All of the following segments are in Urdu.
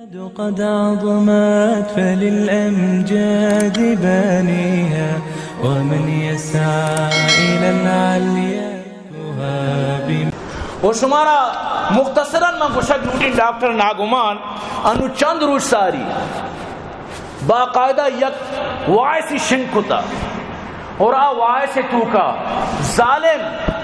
قد عظمت فللأمجاد بانيها ومن يسعى إلى العليا تهاب. اور شمارا مختصراً من گوشت لوٹی ڈاکٹر ناگمان انو چند روز ساری باقاعدہ یک وائسی شنک ہوتا اور وائسی توکا ظالم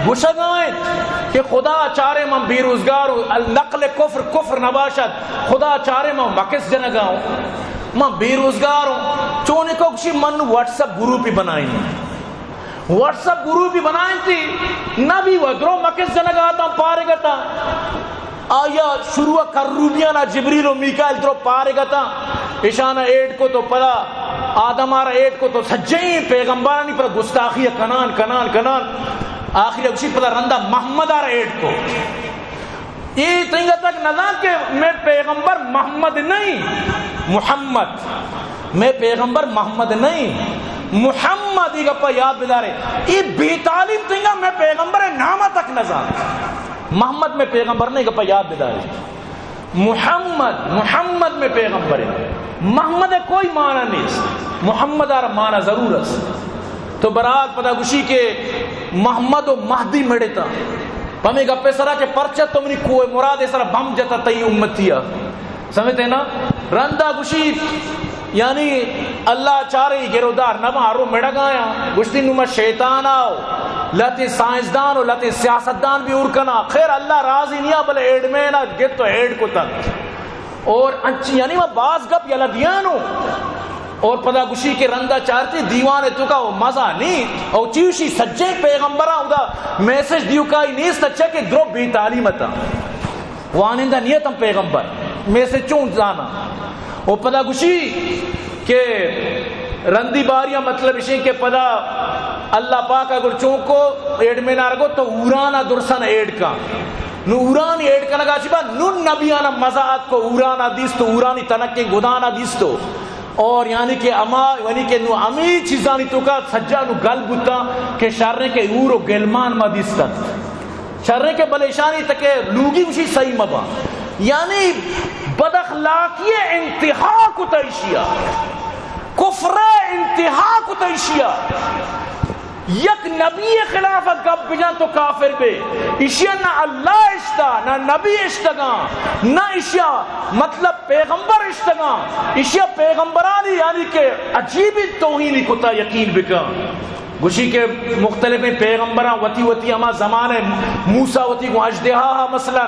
گوشگائیں کہ خدا چارے من بیروزگار نقل کفر کفر نباشد خدا چارے من مکس جنگاؤں من بیروزگار ہوں چونے کو کسی من واٹس اپ گروپی بنائیں واٹس اپ گروپی بنائیں تھی نبی ودرو مکس جنگاتا پارے گتا آیا شروع کر روبیانا جبریل و میکائل درو پارے گتا اشانہ ایڈ کو تو پدا آدم آرہ ایڈ کو تو سجیں پیغمبرانی پدا گستاخی کنان کنان کنان آخری اگشی پدا رندہ محمد آرہ ایڈ کو یہ تنگا تک نظام کہ میں پیغمبر محمد نہیں محمد میں پیغمبر محمد نہیں محمد یہ گپا یاد بدارے یہ بے تعلیم تنگا میں پیغمبر نامہ تک نظام محمد میں پیغمبر نہیں گپا یاد بدارے محمد محمد میں پیغمبر ہے محمد کوئی معنی نہیں محمد آرہ معنی ضرور ہے تو برات پدا گوشی کے محمد و مہدی مڑتا پمی گپے سرا کے پرچت تو منی کوئی مراد سرا بم جتا تی امتیا سمجھتے نا رندہ گوشی یعنی اللہ چارے گرودار نما آرو مڑا گایا گوشتی نما شیطان آو لتی سائنسدان و لتی سیاستدان بھی ارکنا خیر اللہ راضی نیا بلے ایڈ میں نا گت تو ایڈ کو تک اور انچی یعنی وہ باز گپ یلا دیانو اور پدا گوشی کے رندہ چارتی دیوانے تو کا وہ مزہ نہیں اور چیوشی سجے پیغمبرہ ادا میسج دیو کا ہی نہیں سچا کہ درو بی تعلیمتا وانندہ نیتم پیغمبر میسج چون جانا اور پدا گوشی کہ رندی باریاں مطلب اسی کہ پدا اللہ پاک اگر چونکو ایڈ میں نہ رکھو تو اورانا درسن ایڈ کا نو اورانی ایڈ کا لگا چیبا نون نبیانا مزاعت کو اورانا دیستو اورانی تنکی گدانا دیستو اور یعنی کہ اما یعنی کہ نو امی چیزانی تو کا سجا نو گل بوتا کہ شرنے کے اورو گلمان ما دیستا شرنے کے بلیشانی تکے لوگی مشی صحیح مبا یعنی بد اخلاقی انتہا کو تیشیا کفر انتہا کو تیشیا یک نبی خلافت گب بجان تو کافر بے اشیا نہ اللہ اشتا نہ نبی اشتگا نہ اشیا مطلب پیغمبر اشتگا اشیا پیغمبرانی یعنی کہ عجیبی توہینی کتا یقین بکا گوشی کے مختلف پیغمبران وتی وتی اما زمانے موسیٰ وتی کو اجدہا مثلا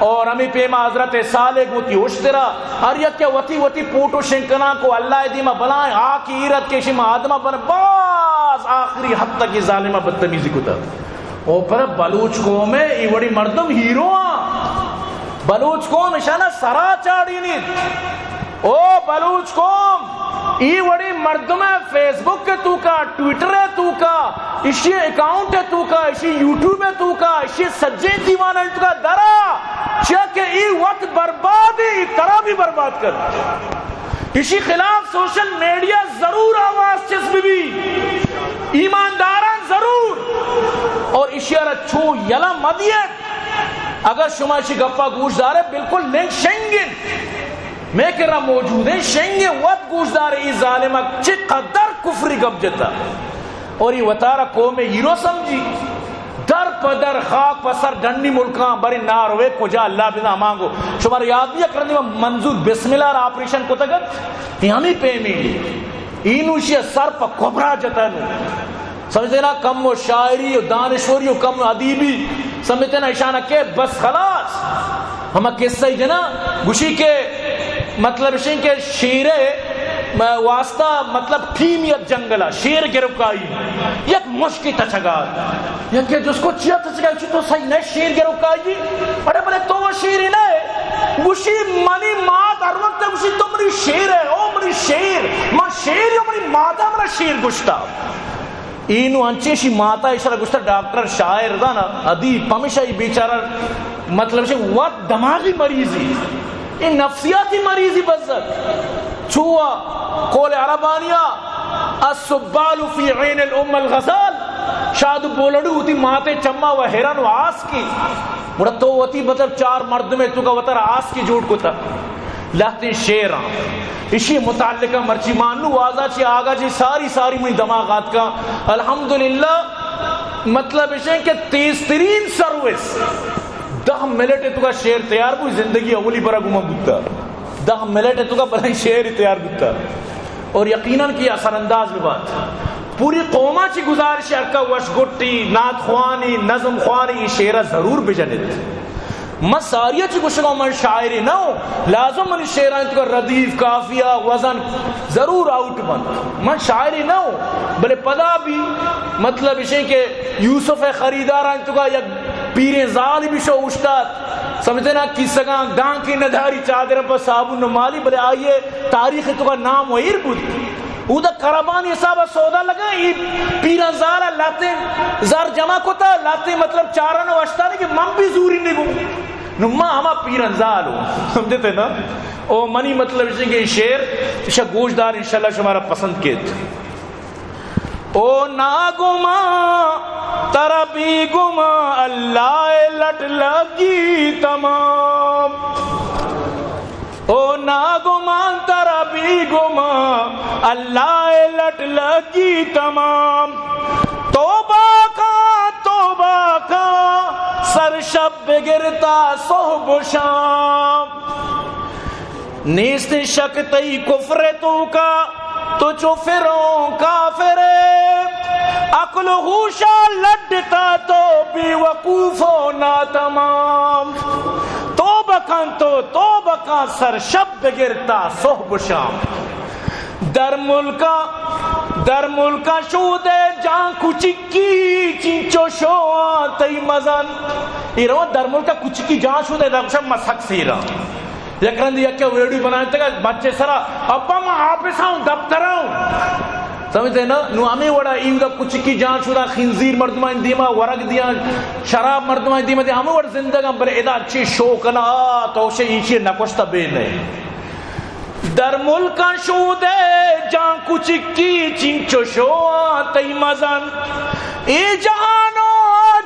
اور ہمیں پیما حضرت صالح وتی اشترا ہر یک کے وتی وتی پوٹو شنکنا کو اللہ دیما بلائیں آکی ایرت کے شما آدمہ بن باز آخری حد تک یہ ظالمہ بدتمیزی کتا اور پر بلوچ قوم ہے یہ بڑی مردم ہیرو بلوچ قوم اشانہ سرا چاڑی نہیں او بلوچ قوم ای وڑی مردم ہے فیس بک کے تو کا ٹویٹر ہے تو کا اسی اکاؤنٹ ہے تو کا اسی یوٹیوب ہے تو کا اسی سجے دیوانا ہے تو کا درا چاکہ ای وقت برباد ہی طرح بھی برباد کر اسی خلاف سوشل میڈیا ضرور آواز چسب بھی ایمانداران ضرور اور اسی چھو یلا مدیت اگر شما اسی گفا گوش دارے بالکل لنک شنگن میں کہہ رہا موجود ہے شنگے وقت گوشدار ای ظالمہ چی قدر کفری گب جتا اور یہ وطارہ قوم ہیرو سمجھی در پدر خاک پسر ڈنڈی ملکان بری ناروے کجا اللہ بنا مانگو شمار یاد بھی اکرندی میں منظور بسم اللہ را آپریشن کو تگت یعنی پیمی اینوشی سر پا کبرا جتا نو سمجھتے نا کم و شاعری و دانشوری و کم و عدیبی سمجھتے نا اشانہ کہ بس خلاص ہمیں قصہ ہی جنا گوشی کے مطلب شین کے شیر واسطہ مطلب ٹیمیت جنگلہ شیر گرفکائی یک مشکی تچگار یک جس کو چیا تچگائی تو صحیح نہیں شیر گرفکائی بڑے بڑے تو وہ شیر ہی نہیں گوشی منی مات ہر وقت گوشی تو منی شیر ہے او منی شیر ماں شیر یا منی ماتا منی شیر گوشتا اینو انچیشی ماتا اشارہ گوشتا ڈاکٹر شاعر دا نا ادیب پمیشہ ہی بیچارہ مطلب شین وقت دماغی مریضی یہ نفسیاتی مریضی بزد چھوا قول عربانیہ السبال فی عین الام الغزال شاید بولڑو ہوتی ماتے چمہ و حیران و آس کی بڑا تو ہوتی مطلب چار مرد میں تو کا وطر آس کی جوڑ کو تا لہتے شیران اسی متعلقہ مرچی مانو واضح چی آگا جی ساری میں دماغات کا الحمدللہ مطلب اسے کہ تیز ترین سروس 10 منٹ تو کا شیر تیار کوئی زندگی اولی برا گما بودتا 10 منٹ تو کا بڑا شیر تیار بودتا اور یقیناً کی اثر انداز میں بات پوری قومہ چی گزارش ارکا وشگٹی نعت خوانی نظم خوانی شیرہ ضرور بجنت میں ساریہ چی گوشگاں من شاعری نہ ہوں لازم من شیران تو ردیف کافیہ وزن ضرور آؤٹ بند من شاعری نہ ہوں بلے پدا بھی مطلب اسے کہ یوسف خریداران تو کا یک پیریں ظالم بھی شو اشتاد سمجھتے نا کس گاں گان کی نداری چادر پر صابن مالی بلے آئیے تاریخ تو کا نام ویر بود او دا کربانی صاحبہ سودا لگا یہ پیران زارا لاتے زار جمع کو تا لاتے مطلب چارانو اشتا نہیں کہ من بھی زوری نہیں گو نو ماں ہما پیران زال ہو سمجھتے نا او منی مطلب اسے کہ شیر اسے گوشدار انشاءاللہ شمارا پسند کیت او ناگما ترا بھی گما اللہ لٹ لگی تمام او ناگمان ترا بھی گما اللہ لٹ لگی تمام توبہ کا سر شب بگرتا صحب و شام نیست شک تی کفر تو کا تو چو فروں کافر عقل ہوشا لڈتا تو بی وقوف و ناتمام توبہ کا سر شب بگرتا صحب و شام در ملکا شود جان کچکی چینچو شوان تی مزن یہ رو در ملکا کچکی جان شود در شب مسحق سیرا یک رندی یک ویڈیو بنائے تھا بچے سرا ابا میں آپس آؤں دفتر آؤں سمجھتے نا نو ہمیں وڑا ایوگا کچکی جان شدہ خنزیر مردمان دیما ورگ دیا شراب مردمان دیما دیا ہمیں وڑا زندگاں بلے ادا اچھی شوکنا تو اسے ایچی نکوشتا بینے در ملکا شودے جان کچکی چنچو شوان تی مزن ای جانو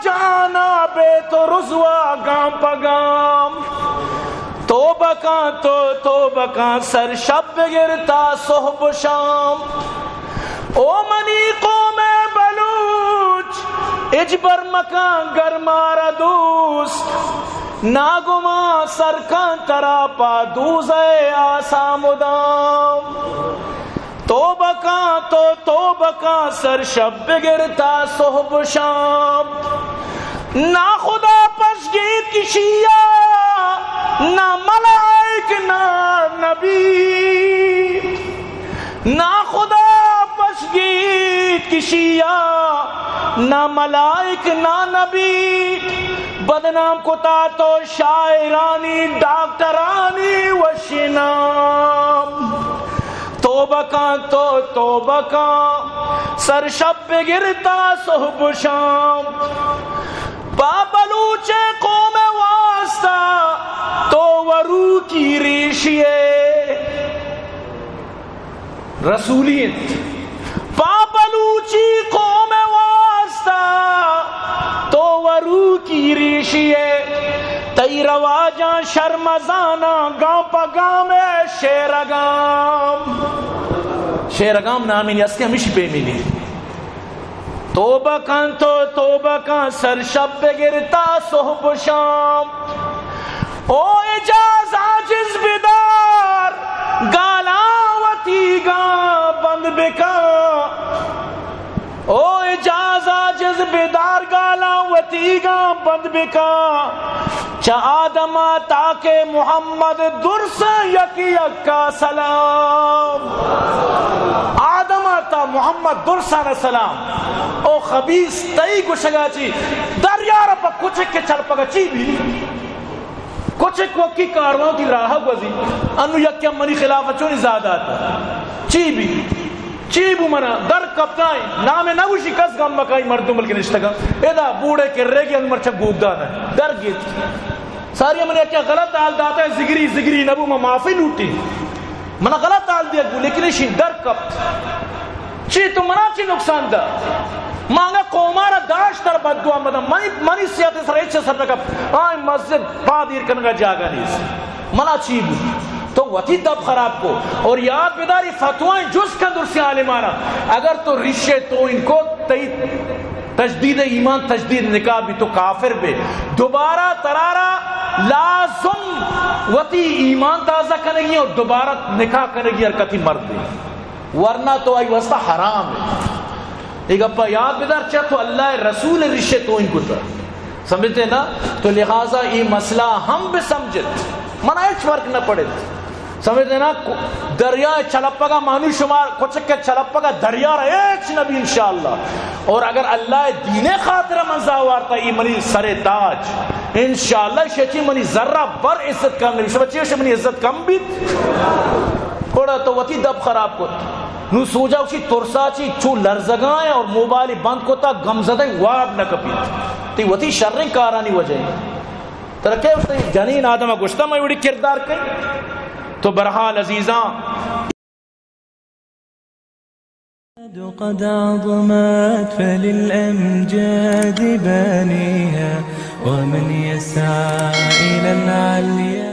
جانا بے تو رزوا گام پا گام توبہ کا سر شب گرتا صحب و شام او منی قوم بلوچ اجبر مکان گرمارا دوست ناگما سرکان ترا پا دوزے آسام دام توبہ کا سر شب گرتا صحب و شام نا خدا پشگیت کی شیعہ نہ ملائک نہ نبی نہ خدا پشگیت کی شیعہ نہ ملائک نہ نبی بدنام کتا تو شاعرانی ڈاکٹرانی وشنام توبہ کا سر شب پہ گرتا صحب و شام بابلوچے قوم واسطہ تو ورو کی ریشیے رسولیت بابلوچی قوم واسطہ تو ورو کی ریشیے تی رواجاں شرمزانا گاں پا گاں میں شیرگام نامی اس کے ہمیشہ پہ ملی توبہ کا سر شب گرتا صحب و شام او اجاز عاجز بیدار گالاوتی گا بند بکا او اجاز عاجز بیدار گالاوتی گا بند بکا چا آدم تاکہ محمد درس یکی یکا سلام آدم تا محمد درسان سلام او خبیث تئی گشگا چی دریارا پا کچھ کے چل پگا چی بھی کچھ کوکی کارواں کی راہ گوزی انو یکی منی خلافت چونی زیادہ آتا چی بو منا در کپتائی نامے نگوشی کس گم مکائی مردم ملکی نشتگا ایدہ بوڑے کے ریگی ان مرچہ گوگ دانا ہے در گیت ساری منی کیا غلط حال داتا ہے زگری نبو میں معافی لوٹی منا غلط حال دیا گو لیکن ایشی در کپت چی تو منا چی نقصان دا مانگا قومارا داشت تر بدگو آمدہ منی سیاتی سر ایچے سر نکب آئی مسجد پا دیر کنگا جاگا نیس منا چی بو تو وتی دب خراب کو. اور یاد بیداری فتوائیں جس کا درسی عالمانا اگر تو رشے تو ان کو تجدید ایمان تجدید نکاح بھی تو کافر بے دوبارہ ترارا لازم وتی ایمان تازہ کرے گی اور دوبارہ نکاح کرے گی حرکتی مرد دے ورنہ تو آئی واسطہ حرام ہے. ایک اپا یاد بیدار چاہ تو اللہ رسول رشے تو ان کو تر سمجھتے نا. تو لہذا یہ مسئلہ ہم بھی سمجھت منع ایچ فرق نہ پڑے سمجھتے نا. دریائے چلپگا مانو شمار کچھ چلپگا دریا رہے ایچ نبی انشاءاللہ. اور اگر اللہ دین خاطر منزا وارتا یہ منی سر تاج انشاءاللہ شیچی منی ذرہ بر عزت کم نبی شبچی منی عزت کم بیت تھوڑا تو وتی دب خراب کو نو سوجا اسی ترسا چی چو لرزگائیں اور موبائل بند کو تا گمزدہ واب نہ کپیت تی وتی شرن کارانی وجہ ترکے اس جنین آدم گشتہ میں وڑی کردار کئی. تو برحال عزیزاں قد عظمت فللأمجاد بانيها ومن يسعى إلى العليا